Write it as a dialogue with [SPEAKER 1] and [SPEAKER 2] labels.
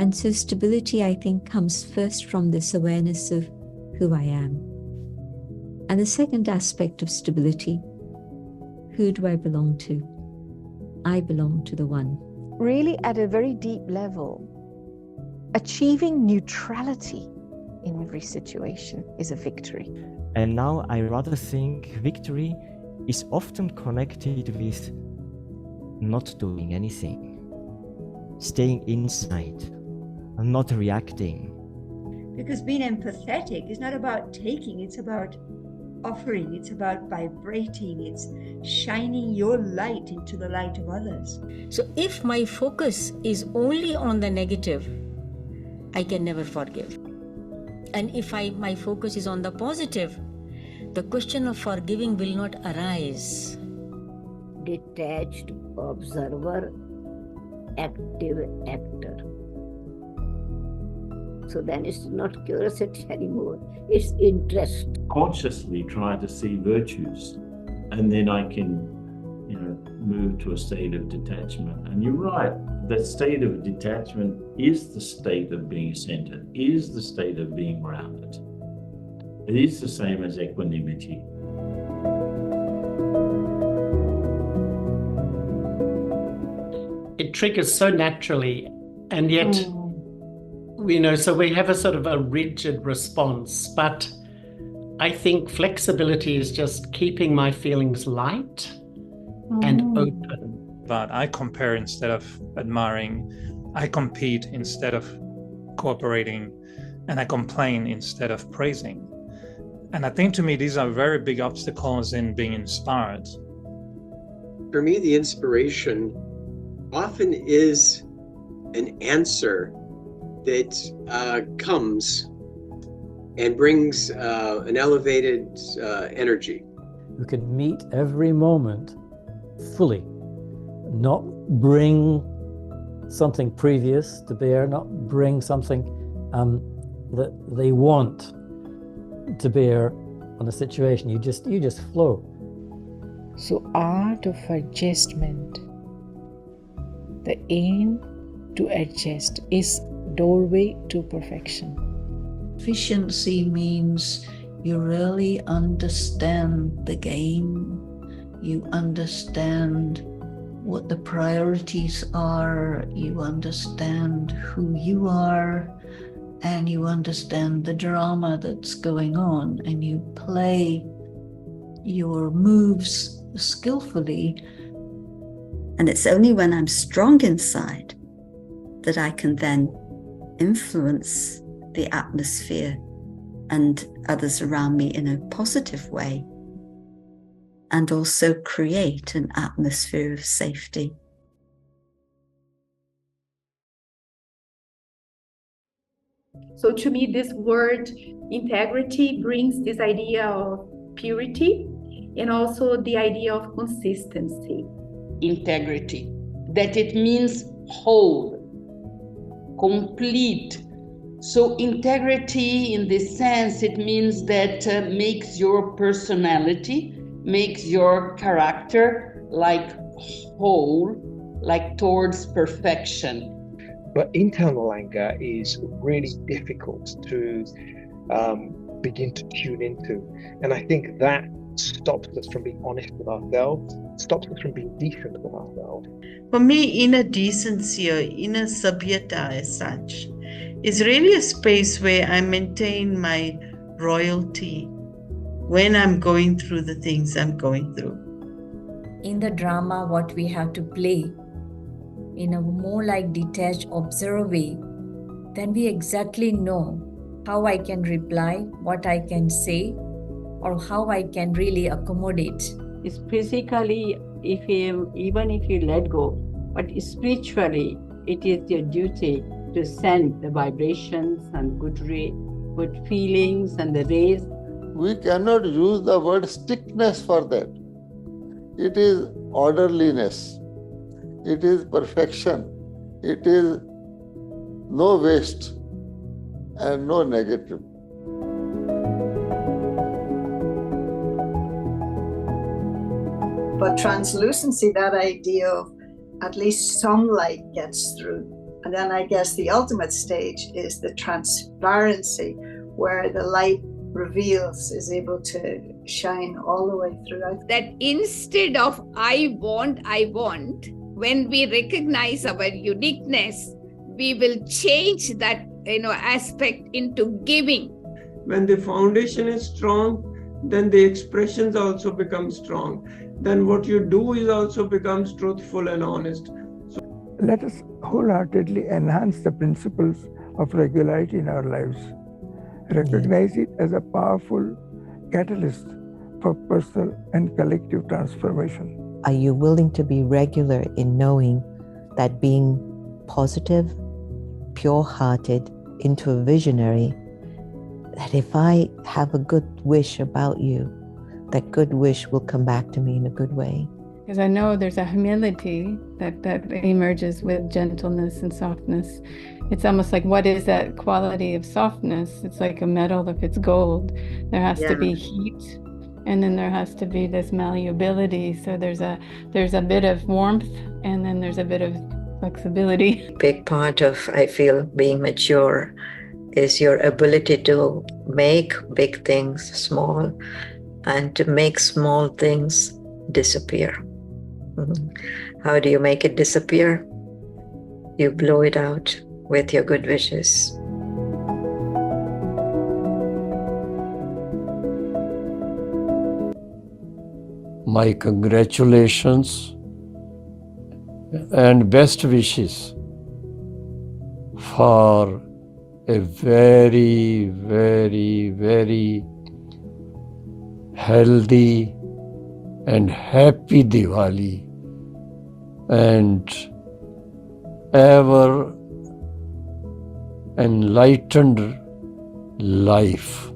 [SPEAKER 1] And so stability, I think, comes first from this awareness of who I am. And the second aspect of stability, who do I belong to? I belong to the One.
[SPEAKER 2] Really, at a very deep level, achieving neutrality in every situation is a victory.
[SPEAKER 3] And now I rather think victory is often connected with not doing anything, staying inside, and not reacting.
[SPEAKER 4] Because being empathetic is not about taking, it's about offering, it's about vibrating, it's shining your light into the light of others.
[SPEAKER 5] So if my focus is only on the negative, I can never forgive. And if my focus is on the positive, the question of forgiving will not arise.
[SPEAKER 6] Detached observer, active actor. So then it's not curiosity anymore, it's interest.
[SPEAKER 7] Consciously try to see virtues, and then I can, move to a state of detachment. And you're right, the state of detachment is the state of being centered, is the state of being grounded. It is the same as equanimity.
[SPEAKER 8] It triggers so naturally, and yet, so we have a sort of a rigid response, but I think flexibility is just keeping my feelings light and open.
[SPEAKER 9] But I compare instead of admiring, I compete instead of cooperating, and I complain instead of praising. And I think to me, these are very big obstacles in being inspired.
[SPEAKER 10] For me, the inspiration often is an answer that comes and brings an elevated energy.
[SPEAKER 11] You can meet every moment fully, not bring something previous to bear, not bring something that they want to bear on a situation. You just flow.
[SPEAKER 12] So art of adjustment. The aim to adjust is doorway to perfection.
[SPEAKER 13] Efficiency means you really understand the game. You understand what the priorities are. You understand who you are. And you understand the drama that's going on. And you play your moves skillfully.
[SPEAKER 1] And it's only when I'm strong inside that I can then influence the atmosphere and others around me in a positive way, and also create an atmosphere of safety.
[SPEAKER 14] So to me, this word integrity brings this idea of purity and also the idea of consistency.
[SPEAKER 15] Integrity, that it means whole, complete. So integrity in this sense, it means that makes your personality, makes your character like whole, like towards perfection.
[SPEAKER 16] But internal anger is really difficult to begin to tune into. And I think that stops us from being honest with ourselves, stops us from being decent with ourselves.
[SPEAKER 17] For me, inner decency or inner sabhyata as such is really a space where I maintain my royalty when I'm going through the things I'm going through.
[SPEAKER 18] In the drama, what we have to play in a more like detached observer way, then we exactly know how I can reply, what I can say, or how I can really accommodate.
[SPEAKER 19] It's physically, even if you let go, but spiritually, it is your duty to send the vibrations and good feelings and the rays.
[SPEAKER 20] We cannot use the word strictness for that. It is orderliness. It is perfection. It is no waste and no negative.
[SPEAKER 5] But translucency, that idea of at least some light gets through,
[SPEAKER 21] And then I guess the ultimate stage is the transparency, where the light reveals, is able to shine all the way through.
[SPEAKER 22] That instead of I want, when we recognize our uniqueness, we will change that aspect into giving.
[SPEAKER 23] When the foundation is strong, then the expressions also become strong. Then what you do is also becomes truthful and honest.
[SPEAKER 24] Let us wholeheartedly enhance the principles of regularity in our lives. Recognize it as a powerful catalyst for personal and collective transformation.
[SPEAKER 25] Are you willing to be regular in knowing that being positive, pure-hearted, into a visionary, that if I have a good wish about you, that good wish will come back to me in a good way?
[SPEAKER 26] Because I know there's a humility that emerges with gentleness and softness. It's almost like, what is that quality of softness? It's like a metal. If it's gold, there has to be heat, and then there has to be this malleability. So there's a bit of warmth, and then there's a bit of flexibility.
[SPEAKER 27] Big part of, I feel, being mature is your ability to make big things small and to make small things disappear. How do you make it disappear? You blow it out with your good wishes.
[SPEAKER 28] My congratulations and best wishes for a very, very, very healthy and happy Diwali and ever enlightened life.